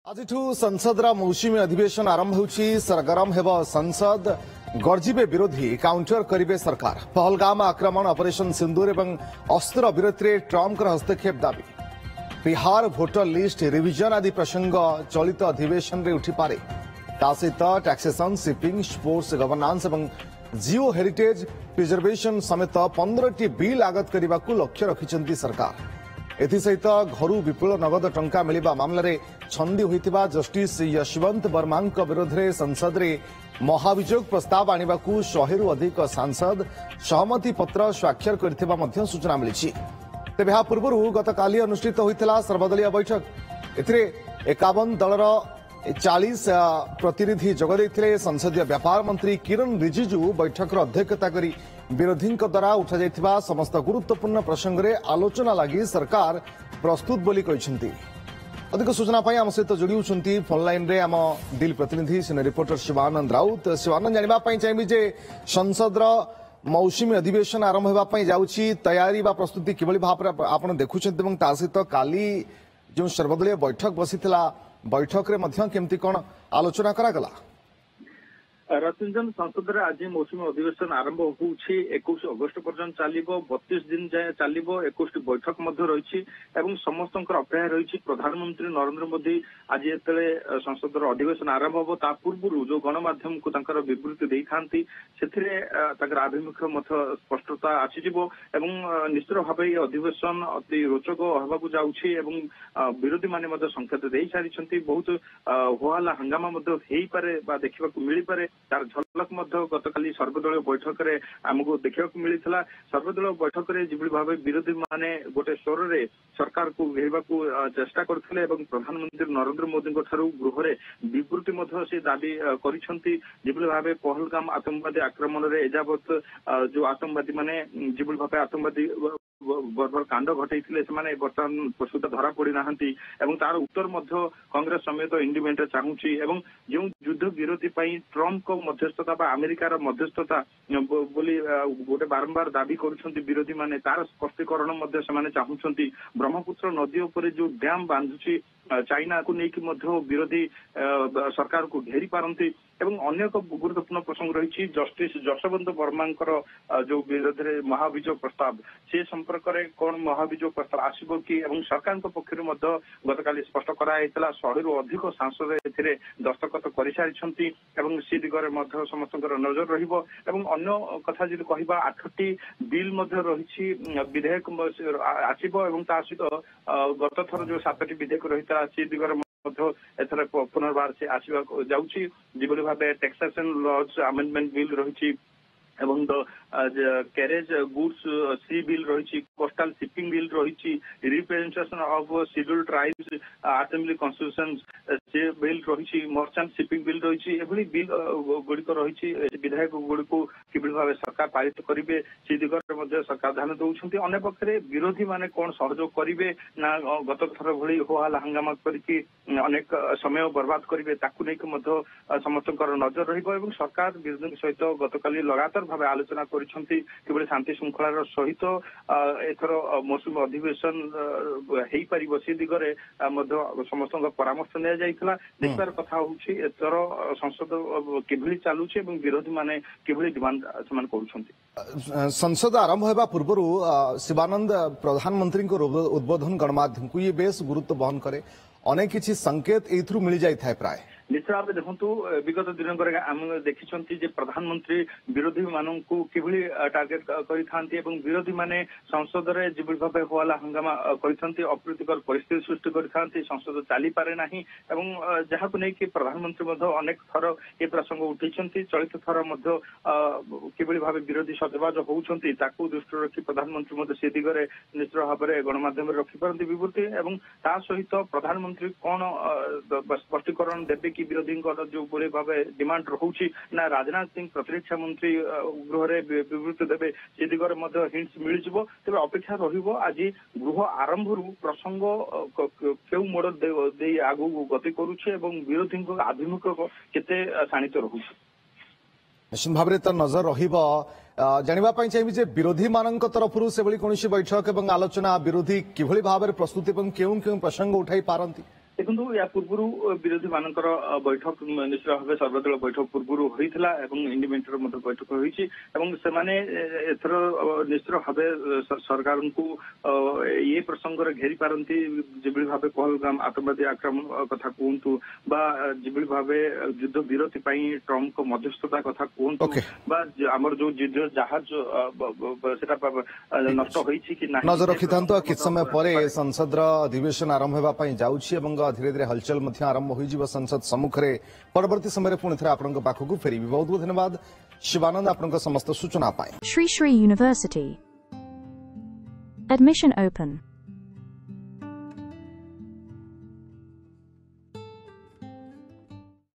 आज संसद मौसुमी अधिवेशन आरंभ होची सरगरम हेब संसद गर्जिबे विरोधी काउंटर करिबे सरकार पहलगाम आक्रमण ऑपरेशन सिंदूर एवं अस्त्र विरति ट्रम्प हस्तक्षेप दाबी बिहार भोटर लिस्ट रिविजन आदि प्रसंग चलित अधिवेशन रे उठिपारे ता सहित टैक्सेसन शिपिंग स्पोर्ट्स गवर्नांस एवं जियो हेरिटेज प्रिजर्वेशन समेत 15टी बिल आगत करने को लक्ष्य रखिंट सरकार एसहित घर विपुल नगद टंका मिलवा मामलें छंदी होता जस्टिस यशवंत वर्मा विरोध में संसद में महाभियोग प्रस्ताव आने को 100 रु अधिक सांसद सहमति पत्र स्वाक्षर कर सूचना मिली तेज यह पूर्व गतकाली अनुष्ठित होता सर्वदलीय बैठक ए51 दलर 40 प्रतिनिधि जोगदे संसदीय व्यापार मंत्री किरण रिजिजू बैठक अध्यक्षता कर विरोधी द्वारा उठा समस्त गुरुत्वपूर्ण प्रसंग में आलोचना लगी सरकार प्रस्तुत बोली कहते अधिक सूचना आम सहित जोड़ी होती फोनलाइन रे आम दिल प्रतिनिधि सीनियर रिपोर्टर शिवानंद राउत शिवानंद जानापी चाहिए संसद मौसुमी अधिवेशन आरंभ होगापी जाऊँगी तैयारी प्रस्तुति किभली भाव आप देखुं सहित काली जो सर्वदलीय बैठक बसी बैठक रे केमती कौन आलोचना करागला रतुंजन संसद में आज मौसुमी अधिवेशन आरंभ हो 21 अगस्त पर्यंत चलो 32 दिन जाए चलो 21 बैठक रही समस्त अपेक्षा रही प्रधानमंत्री नरेंद्र मोदी आज ये संसद अधिवेशन आरंभ हम ता पूर्व जो गणमाध्यम को विवृत्ति दे था आभिमुख्य स्पष्टता आसीज निश्चित भाव ये अधिवेशन अति रोचक होगा जाऊँगी विरोधी माने संकेत दे सारी बहुत होहल्ला हंगामा पारे देखा मिल पारे तार झलक गतकाली सर्वदलीय बैठक में आमको देखा मिलता सर्वदलीय बैठक में जो भाव विरोधी माने गोटे स्वर में सरकार को घेरवा चेष्टा करते प्रधानमंत्री नरेंद्र मोदी गृह में विवृत्ति से दाबी कर भाव पहलगाम आतंकवादी आक्रमण में एजावत जो आतंकवादी माने जो भाव आतंकवादी बर्बर कांड घटे बर्तमान सुधा धरा पड़ी ना तार उत्तर कांग्रेस समेत इंडिपेंडेंट चाहूँगी जो युद्ध विरोधी ट्रम्प को मध्यस्थता अमेरिकार मध्यस्थता बोली गोटे बारंबार दाबी कर विरोधी माने तार स्पष्टीकरण चाहूँगी ब्रह्मपुत्र नदी उपर जो डैम बांधुची चाइना को लेकिन विरोधी सरकार को घेरी पारती अन्य एक गुरुत्वपूर्ण प्रसंग रही जस्टिस यशवंत वर्मा जो विरोध में महाभियोग प्रस्ताव से संपर्क में कौन महाभियोग प्रस्ताव आसब कि सरकार पक्षर गतकाली स्पष्ट कराई 100 रु अधिक सांसद ए दस्तखत कर सारी सी दिगरे समस्त नजर रही कथा जी कह 8टी बिल रही विधेयक आसब सहित गत थर जो 7टी विधेयक रही सी दिगरे एथर पुनर्बार से आसवा जाऊँगी जो भाव टैक्सेशन लॉज अमेंडमेंट बिल रही कैरेज गुड्स सी बिल रही कोस्टल शिपिंग बिल रही representation of scheduled tribes assembly constitution से बिल रही मर्चेंट शिपिंग बिल रही बिल गुड़िक रही विधायक गुड़िक किभली भाव सरकार पारित करेंगे से दिगरे सरकार ध्यान दौरान अन्य पक्षे विरोधी माने कौन सहयोग करेंगे ना गत थर भली होहल्ला हंगामा करके अनेक समय बर्बाद करेंगे समस्त नजर रही सरकार विरोधी सहित गतकाली लगातार भाव आलोचना कर शांति श्रृंखलार सहित एथर मौसुमी अधिवेशन हो पार से दिगरे समस्त परामर्श निया देखबार कथा होउछि एथर संसद किभली चालुछि विरोधी माने किभली डिमांड समान करूछन्ति संसद आरंभ होगा पूर्व शिवानंद प्रधानमंत्री उद्बोधन गणमाध्यम को ये बेस गुरुत्व बहन करे अनेक किछि संकेत एथरु मिल जाय थाय प्राय निश्चित भाव देखु विगत दिन आम देखी प्रधानमंत्री विरोधी मानू किभली टार्गेट करते विरोधी माने संसद में जो भाव होहल्ला हंगामा करते अप्रीतिकर परिस्थिति सृष्टि करते संसद चली पारे ना जहाँ को लेकिन प्रधानमंत्री अनेक थर ये प्रसंग उठे चलित थर किभली भाव विरोधी सजबाज होती दृष्टि रखी प्रधानमंत्री से दिगरे निश्चित भाव में गणमाध्यम रखिपारती विवृत्ति सहित प्रधानमंत्री कौन स्पष्टीकरण देवे कि विरोधी जो बड़े भाव डिमांड रोचे ना राजनाथ सिंह प्रतिरक्षा मंत्री गृह में विवृत्ति देवे से दिगरे हिंट्स मिल जाव तेज अपेक्षा रज गृह आरंभ प्रसंग क्यों मोड़ दे आगू गति करुचे विरोधी आभिमुख्य केते शाणित रोचे निश्चित भाव में तो नजर रही चाहिए विरोधी मान तरफ से कौन बैठक और आलोचना विरोधी किभली भाव में प्रस्तुति क्यों क्यों प्रसंग उठाई पारती ଦେଖନ୍ତୁ ୟା ପୂର୍ବରୁ ବିରୋଧୀ ମାନଙ୍କର ବୈଠକ ନିଶ୍ଚିତ ଭାବେ ସର୍ବଦଳ ବୈଠକ ପୂର୍ବରୁ ହୋଇଥିଲା ଏବଂ ଇଣ୍ଡିପେଣ୍ଡେଣ୍ଟର ମଧ୍ୟ ବୈଠକ ହୋଇଛି ଏବଂ ସେମାନେ ଏଥର ନିଶ୍ଚିତ ଭାବେ ସରକାରଙ୍କୁ ଏ ପ୍ରସଙ୍ଗରେ ଘେରି ପାରନ୍ତି ଯେଭଳି ଭାବେ ପହଲଗାମ ଆତଙ୍କବାଦୀ ଆକ୍ରମଣ କଥା କୁହନ୍ତୁ ବା ଯେଭଳି ଭାବେ ଯୁଦ୍ଧ ବିରତି ପାଇଁ ଟ୍ରମ୍ପଙ୍କ ମଧ୍ୟସ୍ଥତା କଥା କୁହନ୍ତୁ ବା ଆମର ଯୋଉ ଯୁଦ୍ଧ ଜାହାଜ ସେଟା ନଷ୍ଟ ହୋଇଛି କି ନାହିଁ ନଜର ରଖିଥାନ୍ତୁ କିଛି ସମୟ ପରେ ସଂସଦର ଅଧିବେଶନ ଆରମ୍ଭ ହେବା ପାଇଁ ଯାଉଛି ଏବଂ ଧୀରେ ଧୀରେ ହଲଚଲ ମଧ୍ୟ ଆରମ୍ଭ ହୋଇଯିବ ସଂସଦ ସମ୍ମୁଖରେ ପରବର୍ତ୍ତୀ ସମୟରେ ପୁଣି ଥରେ ଆପଣଙ୍କ ପାଖକୁ ଫେରିବି ବହୁତ ବହୁତ ଧନ୍ୟବାଦ ଶିବାନନ୍ଦ ଆପଣଙ୍କ ସମସ୍ତ ସୂଚନା ପାଇଁ Sri Sri University Admission open